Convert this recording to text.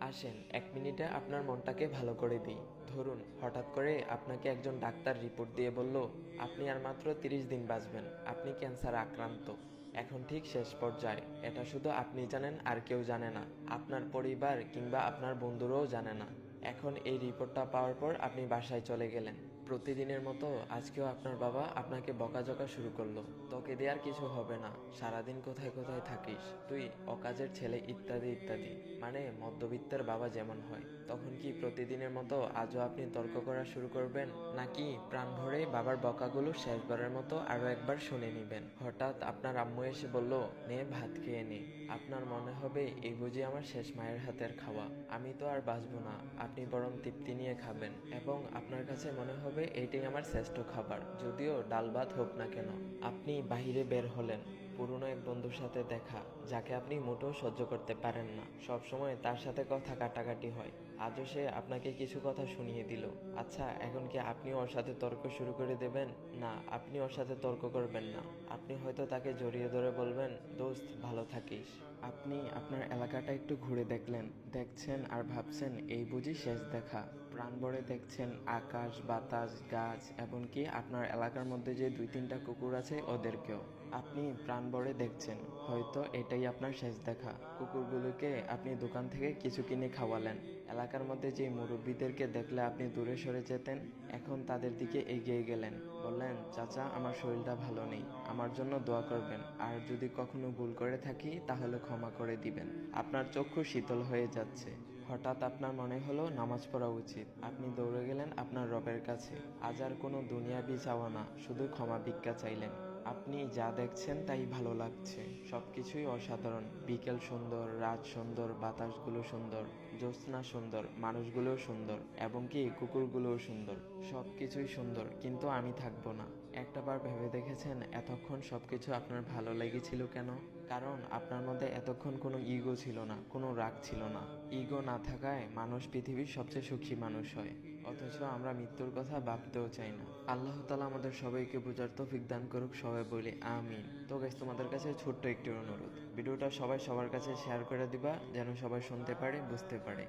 আসেন 1 মিনিটে আপনার মনটাকে ভালো করে দিই। ধরুন হঠাৎ করে আপনাকে একজন ডাক্তার রিপোর্ট দিয়ে বলল আপনি আর মাত্র 30 দিন বাঁচবেন, আপনি ক্যান্সার আক্রান্ত। এখন ঠিক শেষ পর্যায়ে। এটা শুধু আপনি জানেন, আর কেউ জানে না। আপনার পরিবার কিংবা আপনার বন্ধুরাও জানে না। এখন এই রিপোর্টটা পাওয়ার পর আপনি বাসায় চলে গেলেন। প্রতিদিনের মতো আজকেও আপনার বাবা আপনাকে বকাঝকা শুরু করলো। তোকে দিয়ে আর কিছু হবে না, সারাদিন কোথায় কোথায় থাকিস তুই, অকাজের ছেলে, ইত্যাদি ইত্যাদি। মানে মধ্যবিত্তের বাবা যেমন হয়। তখন কি প্রতিদিনের মতো আজও আপনি তর্ক করা শুরু করবেন, নাকি প্রাণ ভরে বাবার বকাগুলো শেষবারের মতো আরো একবার শুনে নিবেন? হঠাৎ আপনার আম্মু এসে বলল, নে ভাত খেয়ে নে। আপনার মনে হবে এই বুঝি আমার শেষ মায়ের হাতের খাওয়া, আমি তো আর বাঁচবো না, আপনি বরং তৃপ্তি নিয়ে খাবেন। এবং আপনার কাছে মনে হবে এইটাই আমার শ্রেষ্ঠ খাবার, যদিও ডাল ভাত হোক না কেন। আপনি বাহিরে বের হলেন, পুরনো এক বন্ধুর সাথে দেখা, যাকে আপনি মোটেও সহ্য করতে পারেন না। সবসময় তার সাথে কথা কাটাকাটি হয়। আজও সে আপনাকে কিছু কথা শুনিয়ে দিল। আচ্ছা, এখন কি আপনি ওর সাথে তর্ক শুরু করে দেবেন? না, আপনি ওর সাথে তর্ক করবেন না। আপনি হয়তো তাকে জড়িয়ে ধরে বলবেন, দোস্ত ভালো থাকিস। আপনি আপনার এলাকাটা একটু ঘুরে দেখছেন আর ভাবছেন এই বুঝি শেষ দেখা। প্রাণ ভরে দেখছেন আকাশ, বাতাস, গাছ, এমনকি আপনার এলাকার মধ্যে যে 2-3টা কুকুর আছে ওদেরকেও। আপনি প্রাণ ভরে দেখছেন হয়তো এটাই আপনার শেষ দেখা। কুকুরগুলোকে আপনি দোকান থেকে কিছু কিনে খাওয়ালেন। এলাকার মধ্যে যে মুরব্বীদেরকে দেখলে আপনি দূরে সরে যেতেন, এখন তাদের দিকে এগিয়ে গেলেন। বললেন, চাচা আমার শরীরটা ভালো নেই, আমার জন্য দোয়া করবেন, আর যদি কখনো ভুল করে থাকি তাহলে ক্ষমা করে দিবেন। আপনার চক্ষু শীতল হয়ে যাচ্ছে। হঠাৎ আপনার মনে হলো নামাজ পড়া উচিত। আপনি দৌড়ে গেলেন আপনার রবের কাছে। আজ আর কোনো দুনিয়াবি চাওয়া না, শুধু ক্ষমা ভিক্ষা চাইলেন। আপনি যা দেখছেন তাই ভালো লাগছে, সবকিছুই অসাধারণ। বিকেল সুন্দর, রাত সুন্দর, বাতাসগুলো সুন্দর, জ্যোৎস্না সুন্দর, মানুষগুলোও সুন্দর, এবং কি কুকুরগুলোও সুন্দর। সবকিছুই সুন্দর, কিন্তু আমি থাকবো না। একটাবার ভেবে দেখেছেন এতক্ষণ সবকিছু আপনার ভালো লেগেছিল কেন? কারণ আপনার মধ্যে এতক্ষণ কোনো ইগো ছিল না, কোনো রাগ ছিল না। ইগো না থাকায় মানুষ পৃথিবীর সবচেয়ে সুখী মানুষ হয়, অথচ আমরা মৃত্যুর কথা ভাবতেও চাই না। আল্লাহ তাআলা আমাদের সবাইকে বোঝার তৌফিক দান করুক, সবাই বলি আমিন। তো গাইস, তোমাদের কাছে ছোট্ট একটি অনুরোধ, ভিডিওটা সবাই সবার কাছে শেয়ার করে দিবা, যেন সবাই শুনতে পারে, বুঝতে পারে।